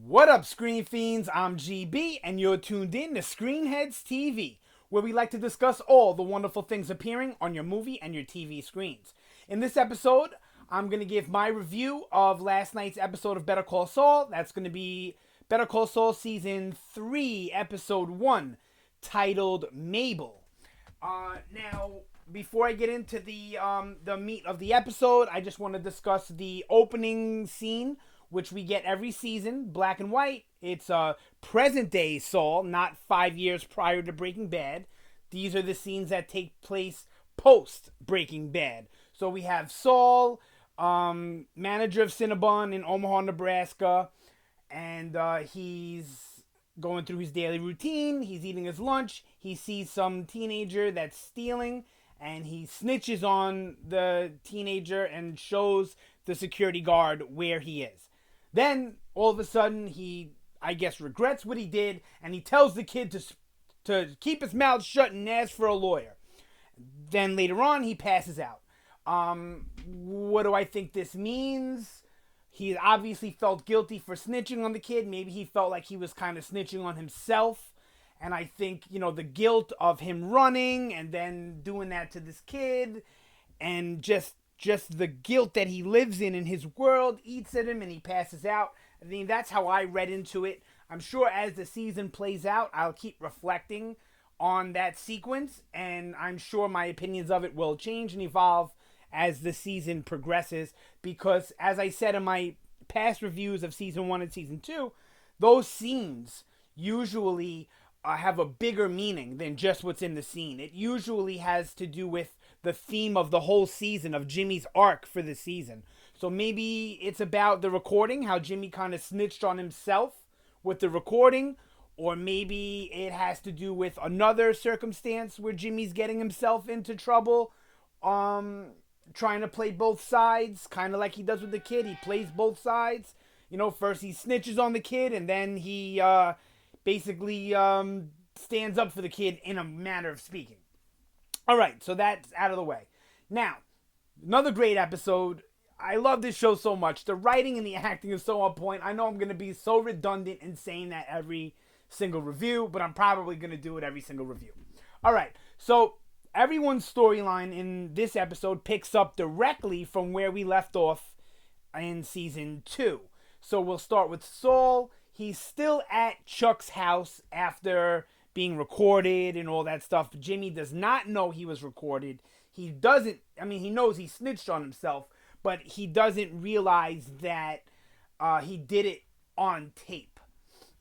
What up, Screen Fiends? I'm GB, and you're tuned in to Headz TV, where we like to discuss all the wonderful things appearing on your movie and your TV screens. In this episode, I'm going to give my review of last night's episode of Better Call Saul. That's going to be Better Call Saul Season 3, Episode 1, titled Mabel. Now, before I get into the meat of the episode, I just want to discuss the opening scene, which we get every season, black and white. It's present day Saul, not 5 years prior to Breaking Bad. These are the scenes that take place post Breaking Bad. So we have Saul, manager of Cinnabon in Omaha, Nebraska, and he's going through his daily routine. He's eating his lunch. He sees some teenager that's stealing, and he snitches on the teenager and shows the security guard where he is. Then, all of a sudden, he, I guess, regrets what he did, and he tells the kid to keep his mouth shut and ask for a lawyer. Then later on, he passes out. What do I think this means? He obviously felt guilty for snitching on the kid. Maybe he felt like he was kind of snitching on himself. And I think, the guilt of him running and then doing that to this kid, and just the guilt that he lives in his world eats at him and he passes out. I mean, that's how I read into it. I'm sure as the season plays out, I'll keep reflecting on that sequence, and I'm sure my opinions of it will change and evolve as the season progresses, because as I said in my past reviews of season 1 and season 2, those scenes usually have a bigger meaning than just what's in the scene. It usually has to do with the theme of the whole season, of Jimmy's arc for the season. So maybe it's about the recording, how Jimmy kind of snitched on himself with the recording, or maybe it has to do with another circumstance where Jimmy's getting himself into trouble, trying to play both sides, kind of like he does with the kid. He plays both sides. First he snitches on the kid, and then he basically stands up for the kid, in a manner of speaking. All right, so that's out of the way. Now, another great episode. I love this show so much. The writing and the acting is so on point. I know I'm going to be so redundant in saying that every single review, but I'm probably going to do it every single review. All right, so everyone's storyline in this episode picks up directly from where we left off in season 2. So we'll start with Saul. He's still at Chuck's house after being recorded and all that stuff. Jimmy does not know he was recorded. He knows he snitched on himself, but he doesn't realize that he did it on tape.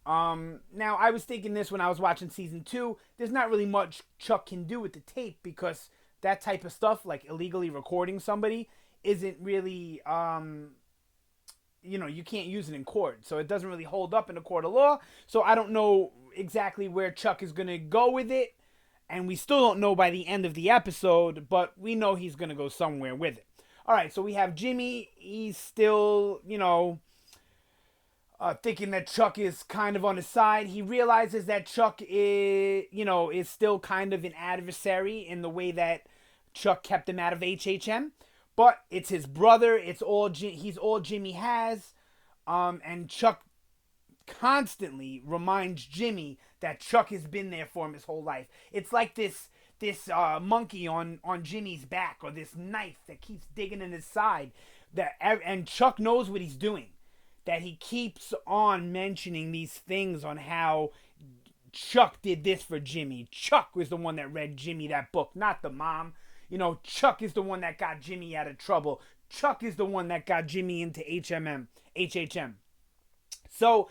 Now, I was thinking this when I was watching season 2. There's not really much Chuck can do with the tape, because that type of stuff, like illegally recording somebody, isn't really, you can't use it in court. So it doesn't really hold up in a court of law. So I don't know exactly where Chuck is going to go with it. And we still don't know by the end of the episode, but we know he's going to go somewhere with it. All right, so we have Jimmy. He's still, thinking that Chuck is kind of on his side. He realizes that Chuck is still kind of an adversary in the way that Chuck kept him out of HHM. But it's his brother. He's all Jimmy has. And Chuck constantly reminds Jimmy that Chuck has been there for him his whole life. It's like this monkey on Jimmy's back, or this knife that keeps digging in his side. And Chuck knows what he's doing. That he keeps on mentioning these things on how Chuck did this for Jimmy. Chuck was the one that read Jimmy that book, not the mom. Chuck is the one that got Jimmy out of trouble. Chuck is the one that got Jimmy into HHM. So,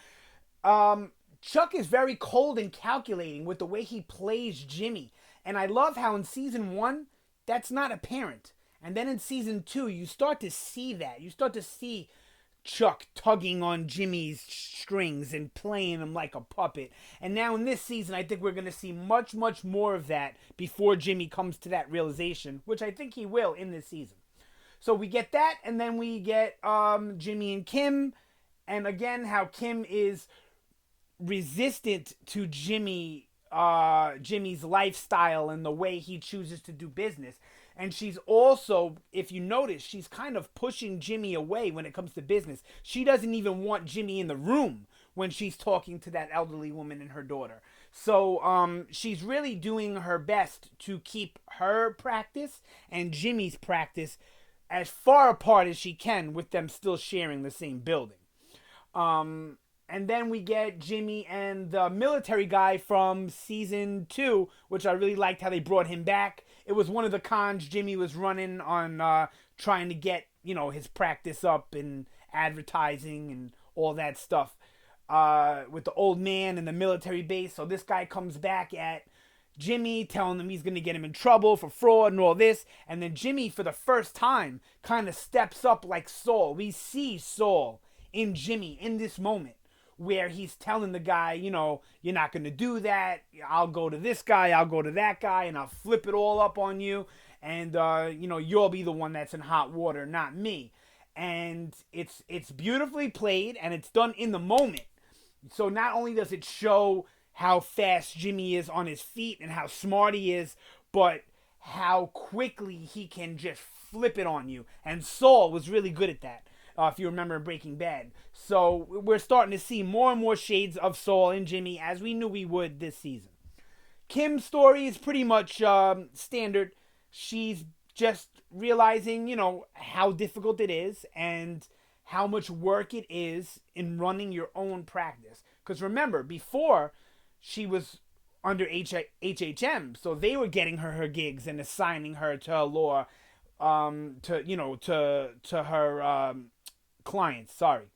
Chuck is very cold and calculating with the way he plays Jimmy. And I love how in season 1, that's not apparent. And then in season 2, you start to see that. You start to see Chuck tugging on Jimmy's strings and playing him like a puppet. And now in this season, I think we're going to see much, much more of that before Jimmy comes to that realization, which I think he will in this season. So we get that, and then we get Jimmy and Kim. And again, how Kim is resistant to Jimmy's lifestyle and the way he chooses to do business. And she's also, if you notice, she's kind of pushing Jimmy away when it comes to business. She doesn't even want Jimmy in the room when she's talking to that elderly woman and her daughter. So she's really doing her best to keep her practice and Jimmy's practice as far apart as she can, with them still sharing the same building. And then we get Jimmy and the military guy from season 2, which I really liked how they brought him back. It was one of the cons Jimmy was running on trying to get, his practice up in advertising and all that stuff with the old man and the military base. So this guy comes back at Jimmy, telling him he's going to get him in trouble for fraud and all this. And then Jimmy, for the first time, kind of steps up like Saul. We see Saul in Jimmy in this moment, where he's telling the guy, you're not going to do that. I'll go to this guy, I'll go to that guy, and I'll flip it all up on you. And, you'll be the one that's in hot water, not me. And it's beautifully played, and it's done in the moment. So not only does it show how fast Jimmy is on his feet and how smart he is, but how quickly he can just flip it on you. And Saul was really good at that. If you remember Breaking Bad. So we're starting to see more and more shades of Saul and Jimmy, as we knew we would this season. Kim's story is pretty much standard. She's just realizing, how difficult it is and how much work it is in running your own practice. Because remember, before, she was under HHM, so they were getting her gigs and assigning her to law, to her clients, sorry.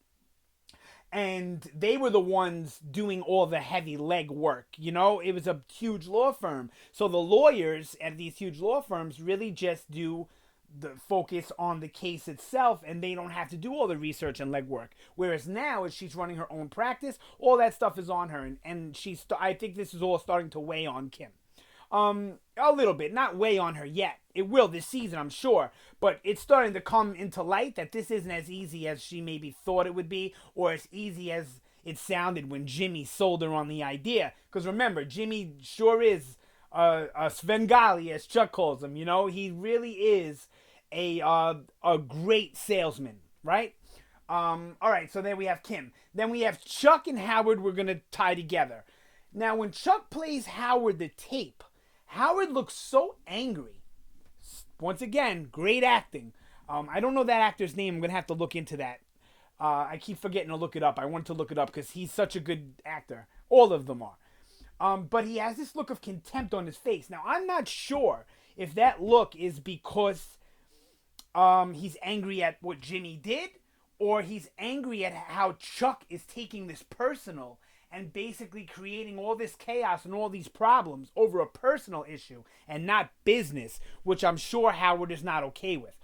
And they were the ones doing all the heavy leg work, It was a huge law firm. So the lawyers at these huge law firms really just do the focus on the case itself, and they don't have to do all the research and legwork. Whereas now, as she's running her own practice, all that stuff is on her, and I think this is all starting to weigh on Kim. A little bit, not weigh on her yet. It will this season, I'm sure, but it's starting to come into light that this isn't as easy as she maybe thought it would be, or as easy as it sounded when Jimmy sold her on the idea. Because remember, Jimmy sure is a Svengali, as Chuck calls him. He really is a great salesman, right? All right, so then we have Kim. Then we have Chuck and Howard. We're gonna tie together. Now, when Chuck plays Howard the tape, Howard looks so angry. Once again, great acting. I don't know that actor's name. I'm going to have to look into that. I keep forgetting to look it up. I want to look it up because he's such a good actor. All of them are. But he has this look of contempt on his face. Now, I'm not sure if that look is because he's angry at what Jimmy did, or he's angry at how Chuck is taking this personal and basically creating all this chaos and all these problems over a personal issue and not business, which I'm sure Howard is not okay with.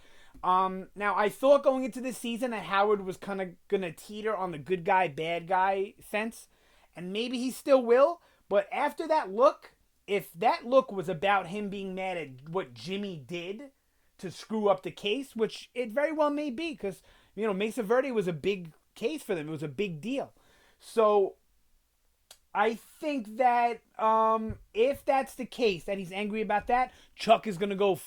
Now, I thought going into this season that Howard was kind of going to teeter on the good guy, bad guy fence, and maybe he still will, but after that look, if that look was about him being mad at what Jimmy did to screw up the case, which it very well may be, because, Mesa Verde was a big case for them. It was a big deal. So I think that if that's the case, that he's angry about that, Chuck is going to go,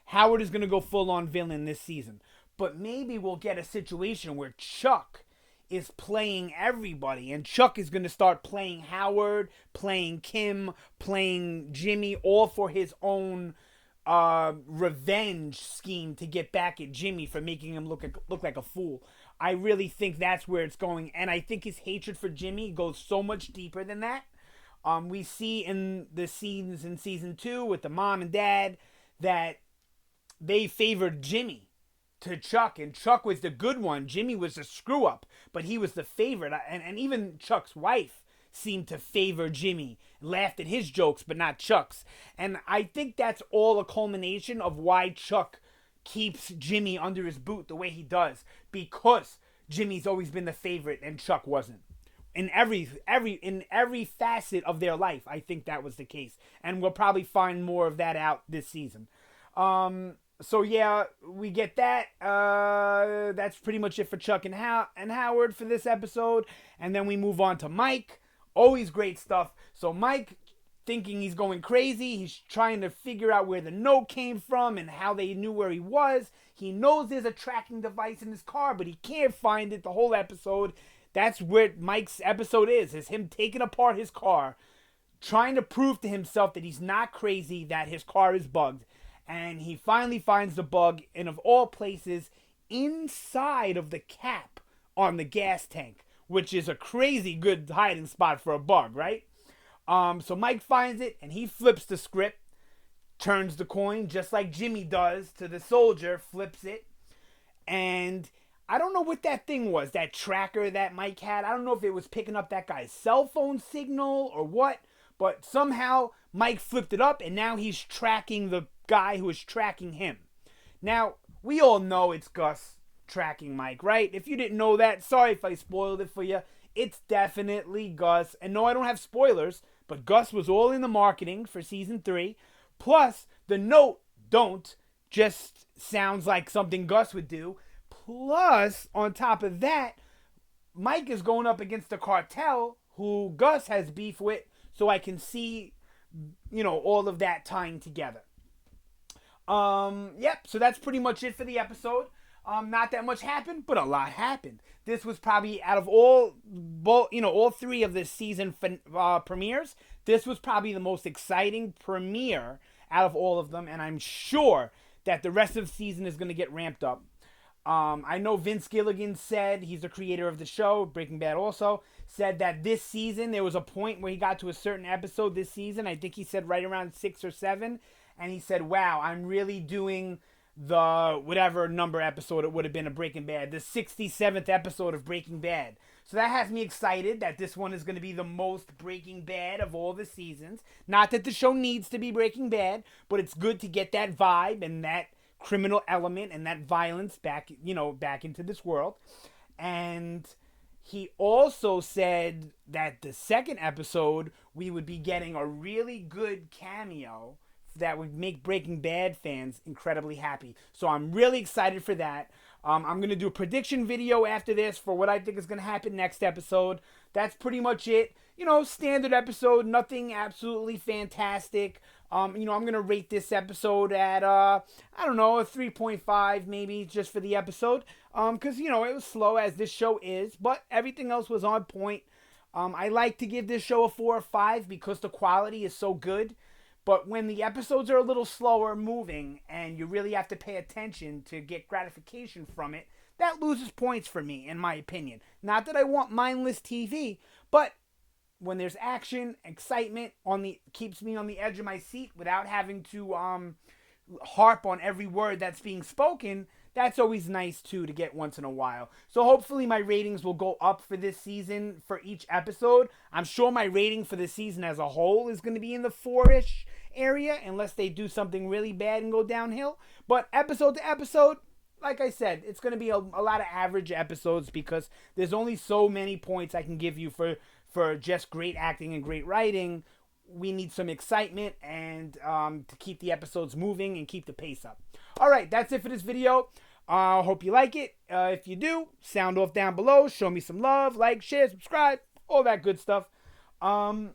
Howard is going to go full on villain this season. But maybe we'll get a situation where Chuck is playing everybody, and Chuck is going to start playing Howard, playing Kim, playing Jimmy, all for his own revenge scheme to get back at Jimmy for making him look like a fool. I really think that's where it's going, and I think his hatred for Jimmy goes so much deeper than that. We see in the scenes in season 2 with the mom and dad that they favored Jimmy to Chuck, and Chuck was the good one. Jimmy was the screw up, but he was the favorite, and even Chuck's wife seemed to favor Jimmy, laughed at his jokes but not Chuck's. And I think that's all a culmination of why Chuck keeps Jimmy under his boot the way he does, because Jimmy's always been the favorite and Chuck wasn't. In every facet of their life, I think that was the case, and we'll probably find more of that out this season. So yeah, we get that. That's pretty much it for Chuck and Howard for this episode, and then we move on to Mike. Always great stuff. So Mike, thinking he's going crazy, he's trying to figure out where the note came from and how they knew where he was. He knows there's a tracking device in his car, but he can't find it the whole episode. That's where Mike's episode is him taking apart his car, trying to prove to himself that he's not crazy, that his car is bugged. And he finally finds the bug, and of all places, inside of the cap on the gas tank, which is a crazy good hiding spot for a bug, right? So Mike finds it, and he flips the script, turns the coin, just like Jimmy does to the soldier, flips it. And I don't know what that thing was, that tracker that Mike had. I don't know if it was picking up that guy's cell phone signal or what, but somehow Mike flipped it up, and now he's tracking the guy who is tracking him. Now, we all know it's Gus tracking Mike, right? If you didn't know that, sorry if I spoiled it for you. It's definitely Gus. And no, I don't have spoilers, but Gus was all in the marketing for season 3. Plus, the note don't just sounds like something Gus would do. Plus, on top of that, Mike is going up against the cartel who Gus has beef with, so I can see, all of that tying together. Yep, so that's pretty much it for the episode. Not that much happened, but a lot happened. This was probably, out of all 3 of the season premieres, this was probably the most exciting premiere out of all of them, and I'm sure that the rest of the season is going to get ramped up. I know Vince Gilligan said, he's the creator of the show, Breaking Bad also, said that this season, there was a point where he got to a certain episode this season, I think he said right around 6 or 7, and he said, wow, I'm really doing the whatever number episode it would have been of Breaking Bad, the 67th episode of Breaking Bad. So that has me excited that this one is going to be the most Breaking Bad of all the seasons. Not that the show needs to be Breaking Bad, but it's good to get that vibe and that criminal element and that violence back into this world. And he also said that the second episode, we would be getting a really good cameo that would make Breaking Bad fans incredibly happy. So I'm really excited for that. I'm going to do a prediction video after this for what I think is going to happen next episode. That's pretty much it. Standard episode, nothing absolutely fantastic. I'm going to rate this episode at, a 3.5 maybe, just for the episode. Because, it was slow, as this show is, but everything else was on point. I like to give this show a 4 or 5 because the quality is so good. But when the episodes are a little slower moving and you really have to pay attention to get gratification from it, that loses points for me, in my opinion. Not that I want mindless TV, but when there's action, excitement, keeps me on the edge of my seat without having to harp on every word that's being spoken, that's always nice too to get once in a while. So hopefully my ratings will go up for this season for each episode. I'm sure my rating for the season as a whole is going to be in the 4-ish area, unless they do something really bad and go downhill. But episode to episode, like I said, it's going to be a lot of average episodes because there's only so many points I can give you for just great acting and great writing. We need some excitement and to keep the episodes moving and keep the pace up. All right, that's it for this video. Hope you like it. If you do, sound off down below. Show me some love. Like, share, subscribe, all that good stuff. Yep,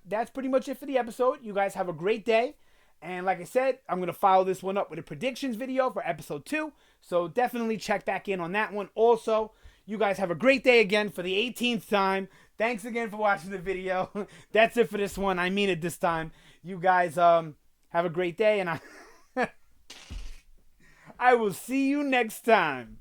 that's pretty much it for the episode. You guys have a great day. And like I said, I'm going to follow this one up with a predictions video for episode 2. So definitely check back in on that one. Also, you guys have a great day again for the 18th time. Thanks again for watching the video. That's it for this one. I mean it this time. You guys have a great day, and I will see you next time.